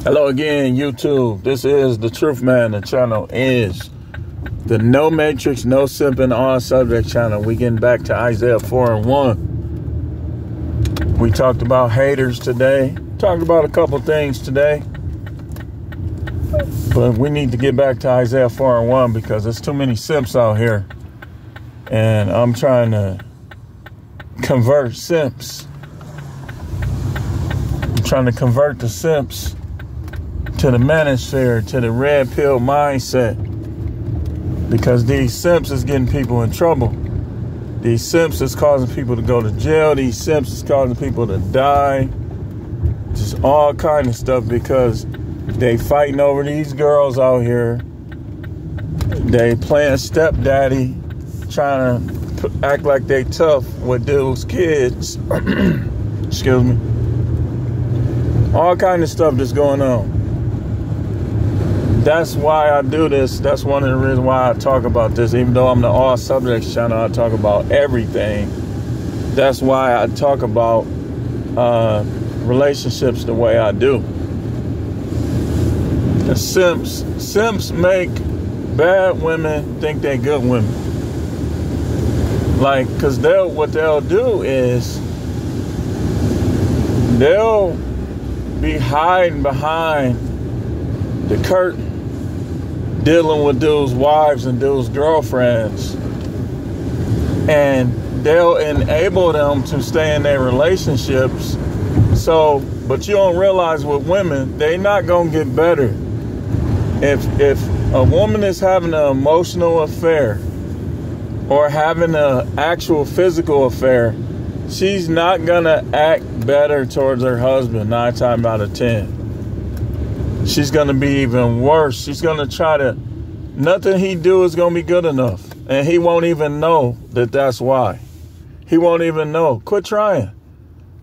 Hello again, YouTube. This is The Truth Man. The channel is the No Matrix, No Simping, On Subject channel. We getting back to Isaiah 4:1. We talked about haters today. Talked about a couple things today. But we need to get back to Isaiah 4:1 because there's too many simps out here. And I'm trying to convert simps. I'm trying to convert the simps to the manosphere, to the red pill mindset, because these simps is getting people in trouble. These simps is causing people to go to jail. These simps is causing people to die. Just all kind of stuff because they fighting over these girls out here. They playing stepdaddy, trying to act like they tough with those kids. Excuse me. All kind of stuff that's going on. That's why I do this. That's one of the reasons why I talk about this. Even though I'm the All Subjects channel, I talk about everything. That's why I talk about relationships the way I do. The simps make bad women think they're good women. Like, cause what they'll do is they'll be hiding behind the curtain, dealing with dudes' wives and dudes' girlfriends, and they'll enable them to stay in their relationships. So, but you don't realize with women, they not gonna get better. If a woman is having an emotional affair or having an actual physical affair, she's not gonna act better towards her husband 9 times out of 10. She's going to be even worse. She's going to try to, nothing he do is going to be good enough. And he won't even know that that's why. He won't even know. Quit trying.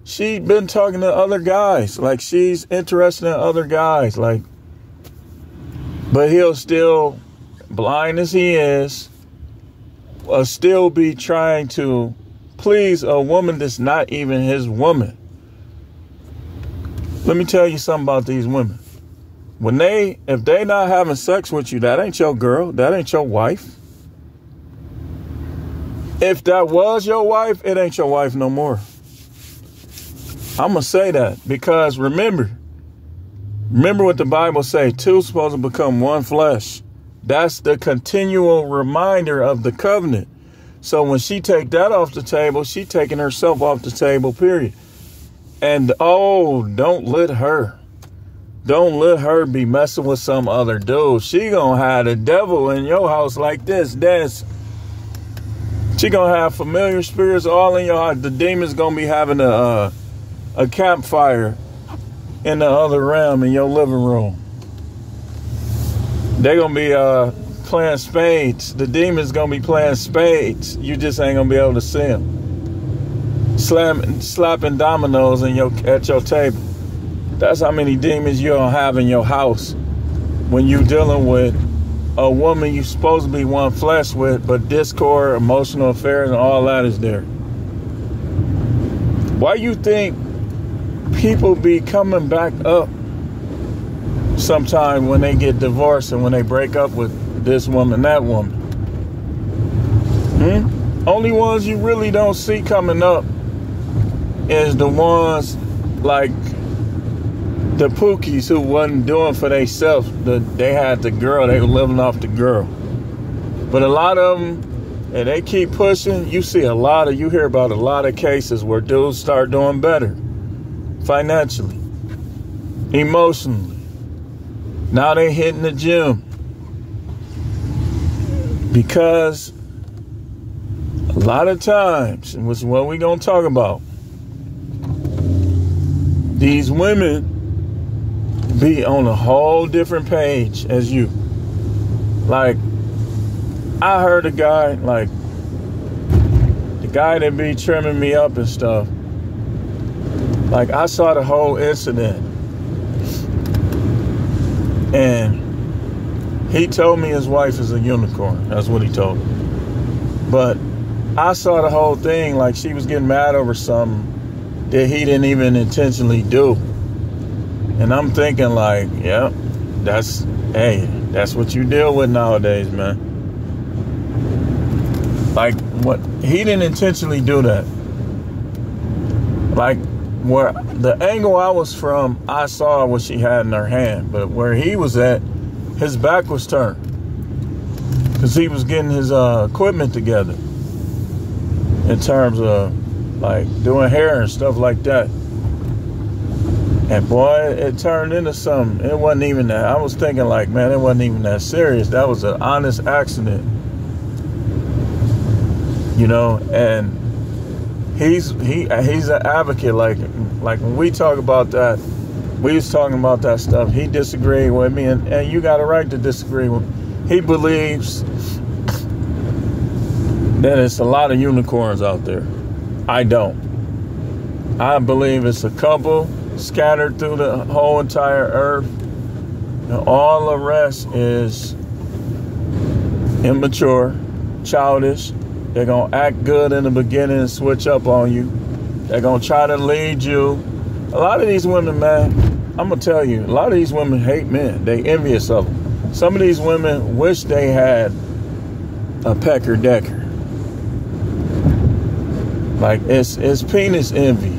She's been talking to other guys. Like, she's interested in other guys. Like, but he'll still, blind as he is, still be trying to please a woman that's not even his woman. Let me tell you something about these women. If they not having sex with you, that ain't your girl. That ain't your wife. If that was your wife, it ain't your wife no more. I'm going to say that because remember what the Bible say, two supposed to become one flesh. That's the continual reminder of the covenant. So when she take that off the table, she taking herself off the table, period. And don't let her. Don't let her be messing with some other dude. She gonna have the devil in your house like this. She gonna have familiar spirits all in your house. The demon's gonna be having a campfire in the other realm in your living room. They gonna be playing spades. The demon's gonna be playing spades. You just ain't gonna be able to see them. Slapping dominoes at your table. That's how many demons you don't have in your house when you dealing with a woman you supposed to be one flesh with, but discord, emotional affairs, and all that is there. Why you think people be coming back up sometime when they get divorced and when they break up with this woman, that woman? Only ones you really don't see coming up is the ones like the Pookies who wasn't doing for themselves. They had the girl. They were living off the girl. But a lot of them, and they keep pushing. You hear about a lot of cases where dudes start doing better financially, emotionally. Now they hitting the gym because a lot of times, and which is what we're going to talk about, these women be on a whole different page as you. Like, I heard a guy, like, the guy that be trimming me up and stuff. Like, I saw the whole incident. And he told me his wife is a unicorn. That's what he told me. But I saw the whole thing like she was getting mad over something that he didn't even intentionally do. And I'm thinking like, yeah, that's what you deal with nowadays, man. Like, what, he didn't intentionally do that. Like, where the angle I was from, I saw what she had in her hand. But where he was at, his back was turned. Because he was getting his equipment together. In terms of, like, doing hair and stuff like that. And boy, it turned into something. It wasn't even that. I was thinking like, man, it wasn't even that serious. That was an honest accident. You know, and he's an advocate. Like when we talk about that, we was talking about that stuff. He disagreed with me, and you got a right to disagree with me. He believes that it's a lot of unicorns out there. I don't. I believe it's a couple scattered through the whole entire earth, and all the rest is immature, childish. They're gonna act good in the beginning and switch up on you. They're gonna try to lead you. A lot of these women, man, I'm gonna tell you, a lot of these women hate men. They envious of them. Some of these women wish they had a Pecker Decker. Like, it's penis envy.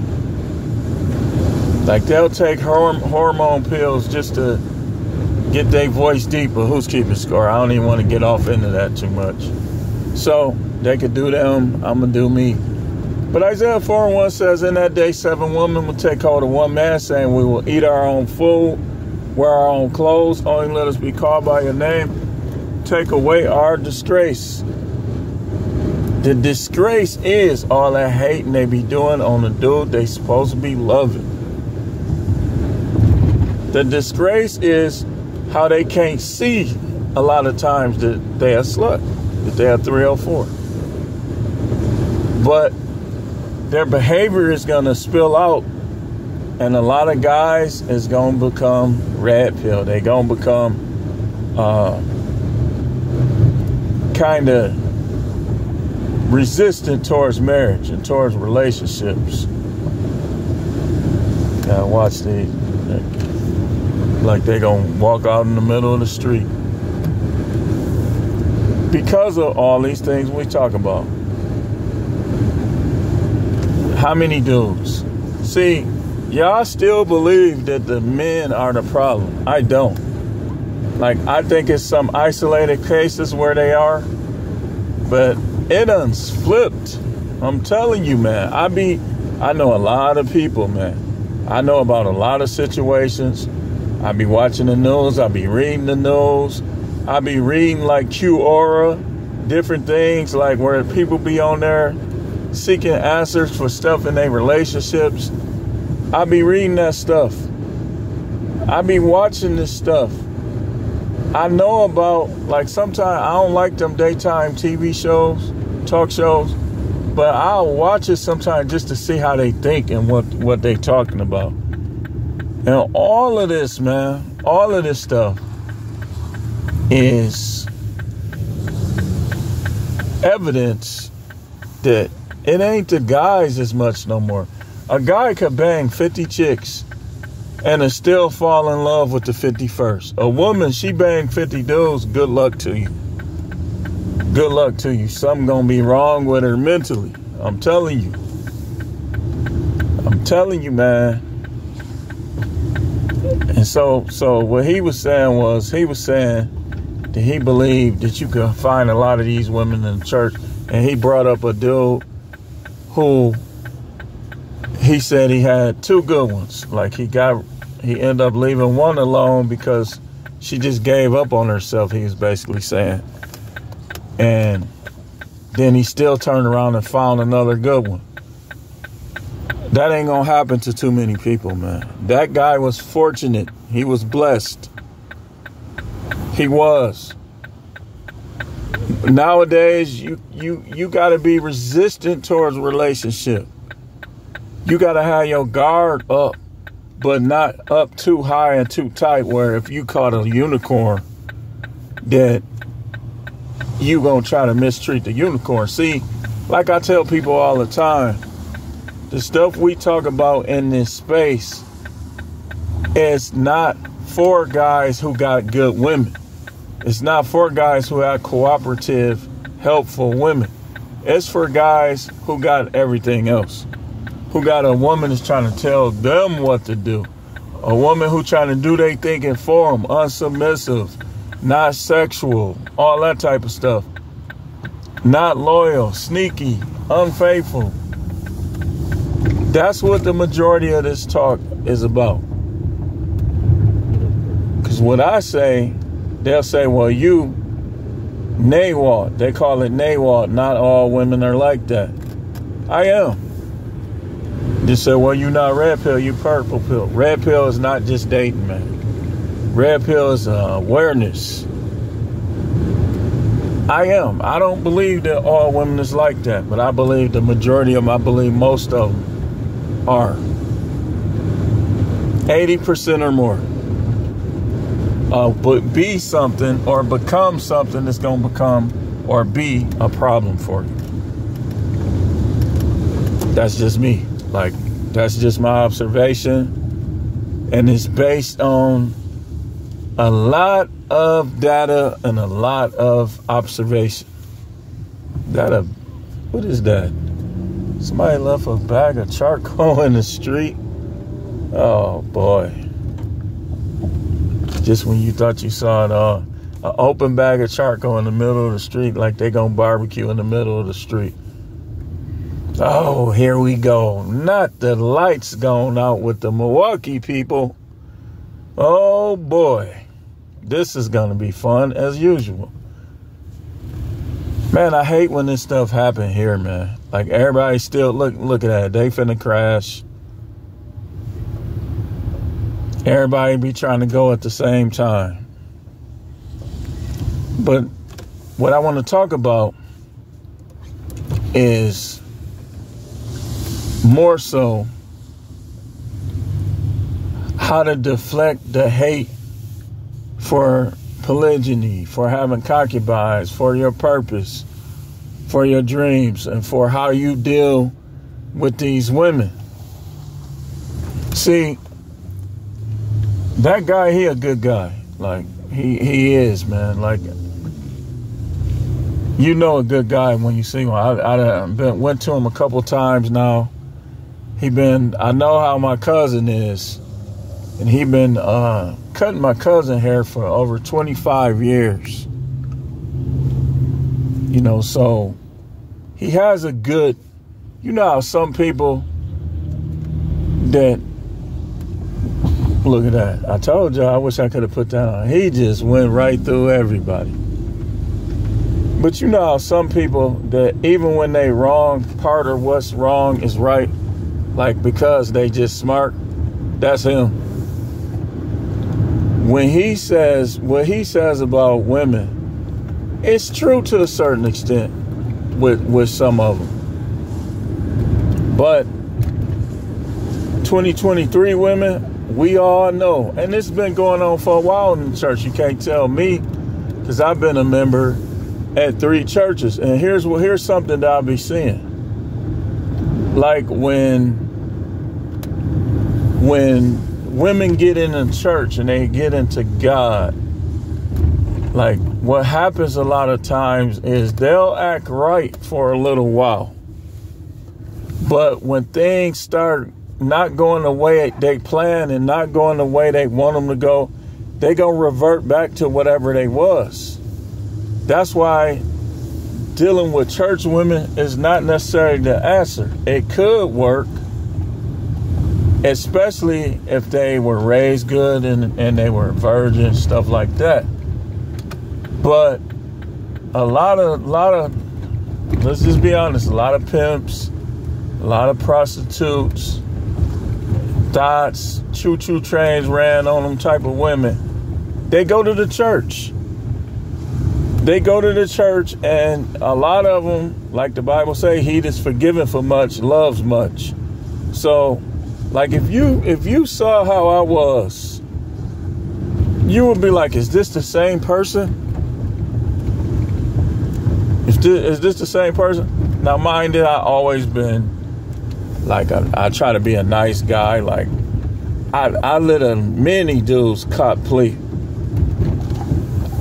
Like, they'll take hormone pills just to get their voice deeper. Who's keeping score? I don't even want to get off into that too much. So, they could do them, I'm going to do me. But Isaiah 4:1 says, in that day, 7 women will take hold of one man, saying, we will eat our own food, wear our own clothes, only let us be called by your name. Take away our disgrace. The disgrace is all that hating they be doing on the dude they supposed to be loving. The disgrace is how they can't see a lot of times that they are slut, that they are 304. But their behavior is going to spill out, and a lot of guys is going to become red pill. They're going to become kind of resistant towards marriage and towards relationships. Gotta watch these. Like they gonna walk out in the middle of the street. Because of all these things we talk about. How many dudes? See, y'all still believe that the men are the problem. I don't. Like, I think it's some isolated cases where they are. But it done's flipped. I'm telling you, man. I know a lot of people, man. I know about a lot of situations. I be watching the news. I be reading the news. I be reading like Q-Aura, different things like where people be on there seeking answers for stuff in their relationships. I be reading that stuff. I be watching this stuff. I know about, like, sometimes I don't like them daytime TV shows, talk shows, but I'll watch it sometimes just to see how they think and what they talking about. And all of this, man, all of this stuff is evidence that it ain't the guys as much no more. A guy could bang 50 chicks and still fall in love with the 51st. A woman, she banged 50 dudes, good luck to you. Good luck to you. Something gonna be wrong with her mentally. I'm telling you. I'm telling you, man. And so what he was saying that he believed that you could find a lot of these women in the church. And he brought up a dude who he said he had 2 good ones. Like he ended up leaving one alone because she just gave up on herself, he was basically saying. And then he still turned around and found another good one. That ain't gonna happen to too many people, man. That guy was fortunate. He was blessed. He was. Nowadays, you gotta be resistant towards relationship. You gotta have your guard up, but not up too high and too tight where if you caught a unicorn, that you gonna try to mistreat the unicorn. See, like I tell people all the time, the stuff we talk about in this space It's not for guys who got good women. It's not for guys who have cooperative, helpful women. It's for guys who got everything else. Who got a woman that's trying to tell them what to do. A woman who trying to do their thinking for them. Unsubmissive, not sexual, all that type of stuff. Not loyal, sneaky, unfaithful. That's what the majority of this talk is about. Because what I say, they'll say, well, you NAWALT. They call it NAWALT. Not all women are like that. I am. Just say, well, you not red pill, you purple pill. Red pill is not just dating, man. Red pill is awareness. I am. I don't believe that all women is like that, but I believe the majority of them, I believe most of them are. 80% or more. But be something or become something that's going to become or be a problem for you. That's just me. Like, that's just my observation. And it's based on a lot of data and a lot of observation. What is that? Somebody left a bag of charcoal in the street. Oh, boy. Just when you thought you saw an open bag of charcoal in the middle of the street, like they gonna barbecue in the middle of the street. Oh, here we go. Not the lights going out with the Milwaukee people. Oh, boy. This is gonna be fun as usual. Man, I hate when this stuff happen here, man. Like, everybody still, look at that. They finna crash. Everybody be trying to go at the same time. But what I want to talk about is more so how to deflect the hate for polygyny, for having concubines, for your purpose, for your dreams, and for how you deal with these women. See, that guy, he a good guy. Like, he is, man. Like, you know a good guy when you see him. I went to him a couple times now. I know how my cousin is. And he been cutting my cousin hair for over 25 years. You know, so he has a good, you know how some people that, look at that. I told you I wish I could have put that on. He just went right through everybody. But you know how some people that even when they wrong, part of what's wrong is right, like because they just smart, that's him. When he says what he says about women, it's true to a certain extent with some of them. But 2023 women, we all know, and it's been going on for a while in the church. You can't tell me, because I've been a member at 3 churches, and here's something that I'll be seeing. Like when women get into church and they get into God, like what happens a lot of times is they'll act right for a little while, but when things start not going the way they plan and not going the way they want them to go, they gonna revert back to whatever they was. That's why dealing with church women is not necessarily the answer. It could work, especially if they were raised good and they were virgins, stuff like that. But a lot of, let's just be honest, a lot of pimps, a lot of prostitutes, thoughts, choo-choo trains ran on them type of women. They go to the church. They go to the church, and a lot of them, like the Bible say, he that's forgiven for much loves much. So, like if you saw how I was, you would be like, is this the same person? Is this the same person? Now, mind that I always been like, I try to be a nice guy. Like, I let many dudes cop plea.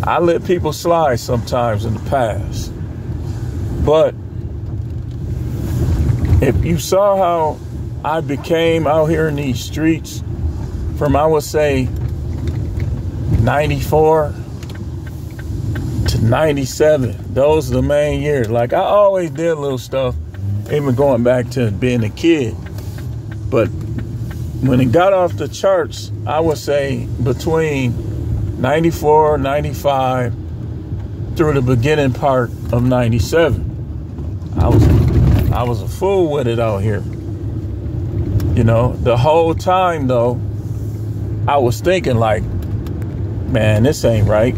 I let people slide sometimes in the past. But if you saw how I became out here in these streets from, I would say, 94 to 97, those are the main years. Like, I always did little stuff, even going back to being a kid. But when it got off the charts, I would say between 94, 95, through the beginning part of 97. I was a fool with it out here. You know, the whole time though, I was thinking like, man, this ain't right.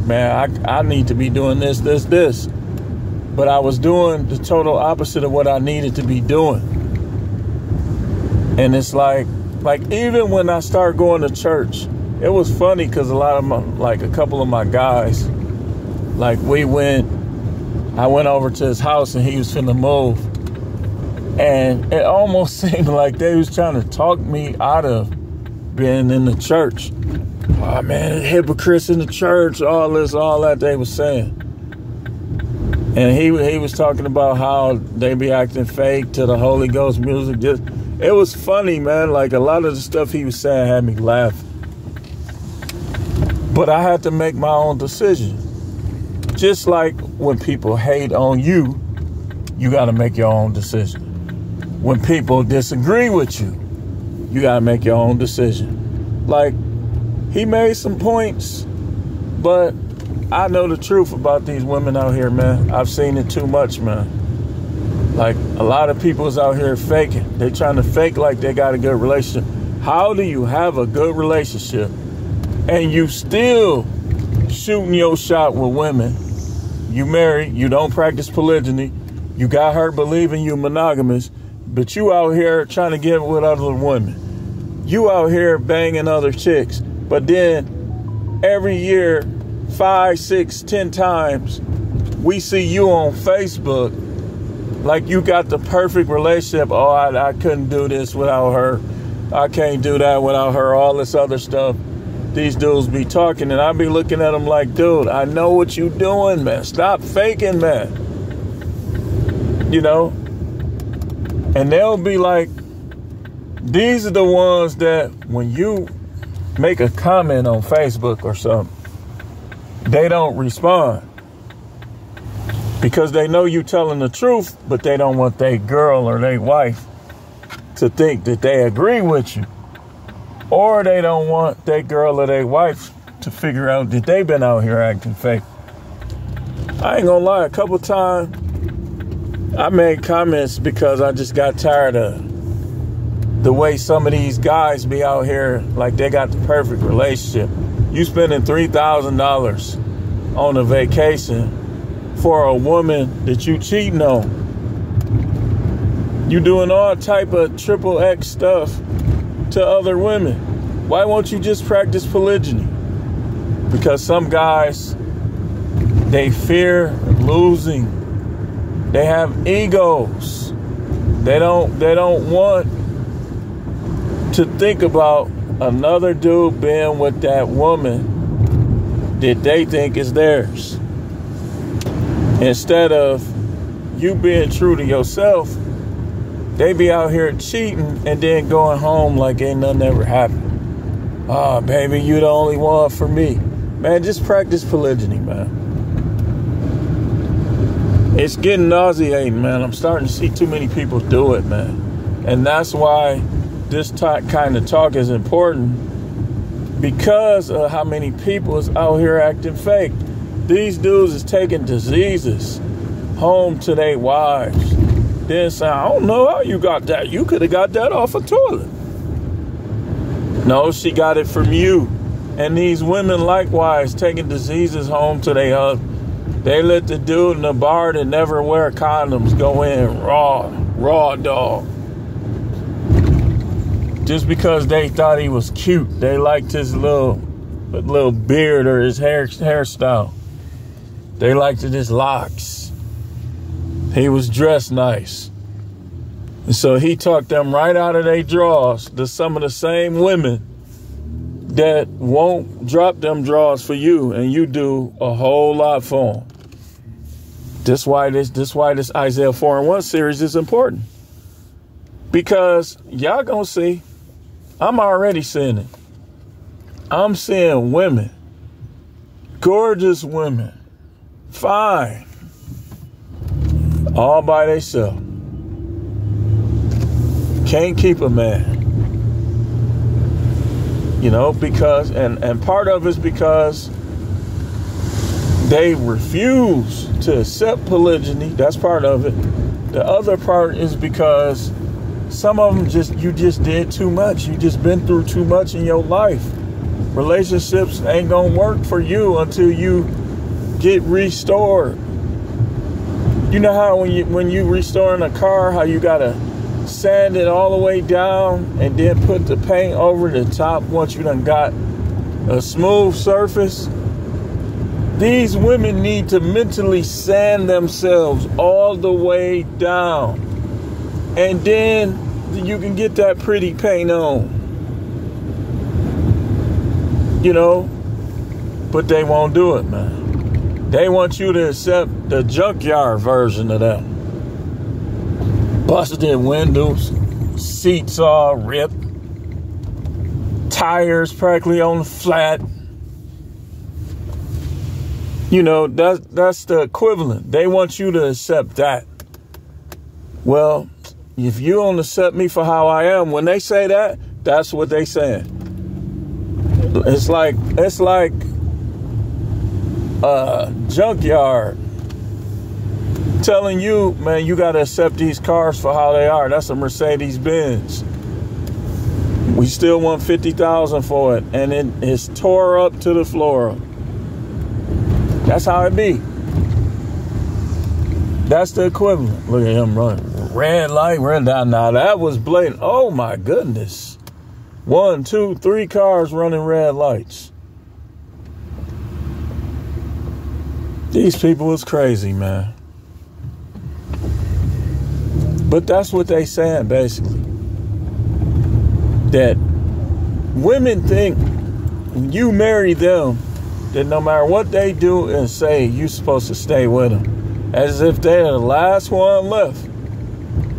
Man, I need to be doing this. But I was doing the total opposite of what I needed to be doing. And it's like even when I started going to church, it was funny because a couple of my guys, like I went over to his house and he was finna move. And it almost seemed like they was trying to talk me out of being in the church. Oh man, hypocrites in the church, all that they was saying. And he was talking about how they be acting fake to the Holy Ghost music. It was funny, man. Like a lot of the stuff he was saying had me laughing. But I had to make my own decision. Just like when people hate on you, you got to make your own decision. When people disagree with you, you got to make your own decision. Like, he made some points, but I know the truth about these women out here, man. I've seen it too much, man. Like, a lot of people is out here faking. They trying to fake like they got a good relationship. How do you have a good relationship and you still shooting your shot with women? You married, you don't practice polygyny, you got her believing you monogamous, but you out here trying to get with other women. You out here banging other chicks, but then every year, 5, 6, 10 times, we see you on Facebook like you got the perfect relationship. Oh, I couldn't do this without her. I can't do that without her. All this other stuff. These dudes be talking, and I be looking at them like, dude, I know what you doing, man. Stop faking, man. You know? And they'll be like, these are the ones that when you make a comment on Facebook or something, they don't respond. Because they know you telling the truth, but they don't want their girl or their wife to think that they agree with you. Or they don't want their girl or their wife to figure out that they've been out here acting fake. I ain't gonna lie, a couple times I made comments because I just got tired of the way some of these guys be out here like they got the perfect relationship. You spending $3,000 on a vacation for a woman that you cheating on. You doing all type of XXX stuff to other women. Why won't you just practice polygyny? Because some guys, they fear losing. They have egos. They don't want to think about another dude being with that woman that they think is theirs. Instead of you being true to yourself, they be out here cheating and then going home like ain't nothing ever happened. Oh, baby, you the only one for me. Man, just practice polygyny, man. It's getting nauseating, man. I'm starting to see too many people do it, man. And that's why this kind of talk is important, because of how many people is out here acting fake. These dudes is taking diseases home to their wives. Then saying, I don't know how you got that. You could have got that off a toilet. No, she got it from you. And these women likewise taking diseases home to their husband. They let the dude in the bar that never wear condoms go in raw dog. Just because they thought he was cute. They liked his little beard or his hairstyle. They liked his locks. He was dressed nice. And so he talked them right out of their drawers to some of the same women that won't drop them drawers for you, and you do a whole lot for them. This why this Isaiah 4:1 series is important. Because y'all gonna see, I'm already seeing it. I'm seeing women, gorgeous women, fine, all by themselves. Can't keep a man. You know, because, and part of it's because they refuse to accept polygyny. That's part of it. The other part is because some of them you just did too much. You just been through too much in your life. Relationships ain't gonna work for you until you get restored. You know how when you restoring a car, how you gotta sand it all the way down and then put the paint over the top once you done got a smooth surface? These women need to mentally sand themselves all the way down, and then you can get that pretty paint on. You know, but they won't do it, man. They want you to accept the junkyard version of them. Busted windows, seats all ripped, tires practically on the flat. You know, that's the equivalent. They want you to accept that. Well, if you don't accept me for how I am, when they say that, that's what they saying. It's like a junkyard telling you, man, you got to accept these cars for how they are. That's a Mercedes-Benz. We still want $50,000 for it, and it's tore up to the floor. That's how it be. That's the equivalent. Look at him running. Red light, red down. Now that was blatant. Oh my goodness. 1, 2, 3 cars running red lights. These people is crazy, man. But that's what they saying, basically. That women think when you marry them, that no matter what they do and say, you're supposed to stay with them. As if they're the last one left.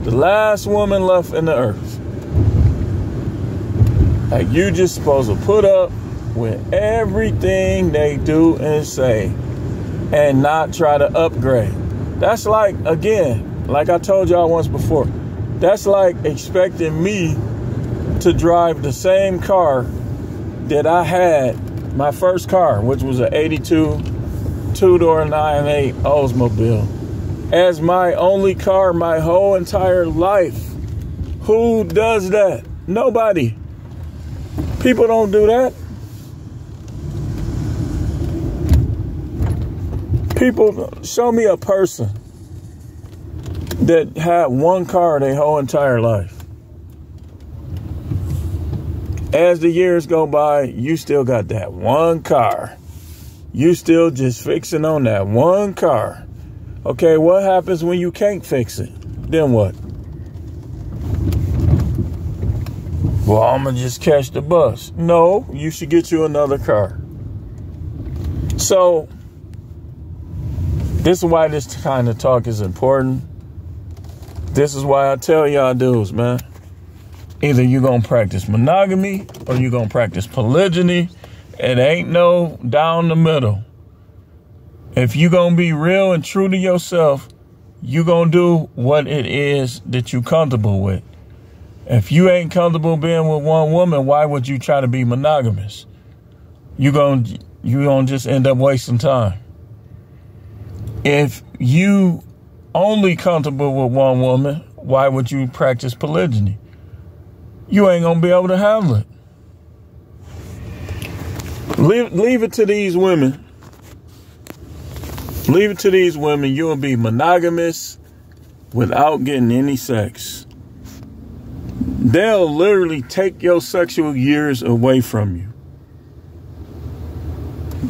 The last woman left in the earth. Like, you just supposed to put up with everything they do and say and not try to upgrade. That's like, again, like I told y'all once before, that's like expecting me to drive the same car that I had, my first car, which was an 82 two-door 9.8 Oldsmobile, as my only car my whole entire life. Who does that? Nobody. People don't do that. People, show me a person that had one car their whole entire life. As the years go by, you still got that one car. You still just fixing on that one car. Okay, what happens when you can't fix it? Then what? Well, I'm going to just catch the bus. No, you should get you another car. So, this is why this kind of talk is important. This is why I tell y'all dudes, man. Either you're going to practice monogamy or you're going to practice polygyny. It ain't no down the middle. If you're going to be real and true to yourself, you're going to do what it is that you're comfortable with. If you ain't comfortable being with one woman, why would you try to be monogamous? You're going to just end up wasting time. If you only comfortable with one woman, why would you practice polygyny? You ain't going to be able to handle it. Leave it to these women. Leave it to these women. You'll be monogamous without getting any sex. They'll literally take your sexual years away from you.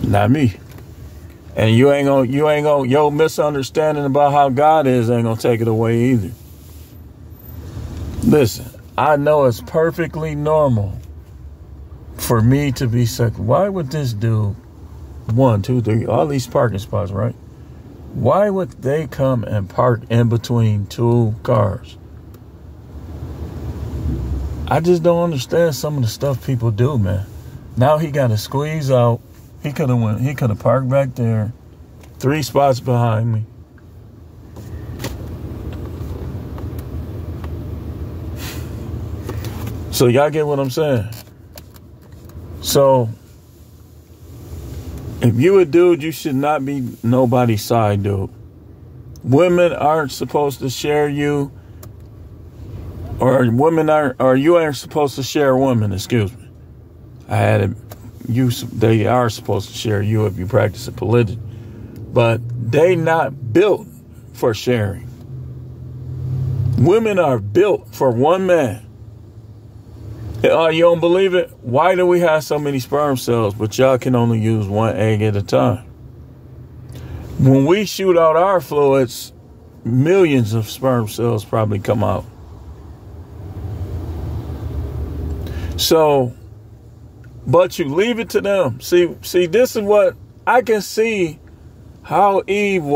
Not me. And your misunderstanding about how God is ain't gonna take it away either. Listen, I know it's perfectly normal for me to be second. Why would this dude, 1, 2, 3, all these parking spots, right? Why would they come and park in between two cars? I just don't understand some of the stuff people do, man. Now he got to squeeze out. He could have parked back there, 3 spots behind me. So y'all get what I'm saying? So if you a dude, you should not be nobody's side dude. Women aren't supposed to share you, or you aren't supposed to share women, excuse me. They are supposed to share you if you practice a polygyny. But they not built for sharing. Women are built for one man. You don't believe it? Why do we have so many sperm cells, but y'all can only use one egg at a time? When we shoot out our fluids, millions of sperm cells probably come out. So, but you leave it to them. See, this is what I can see how Eve was.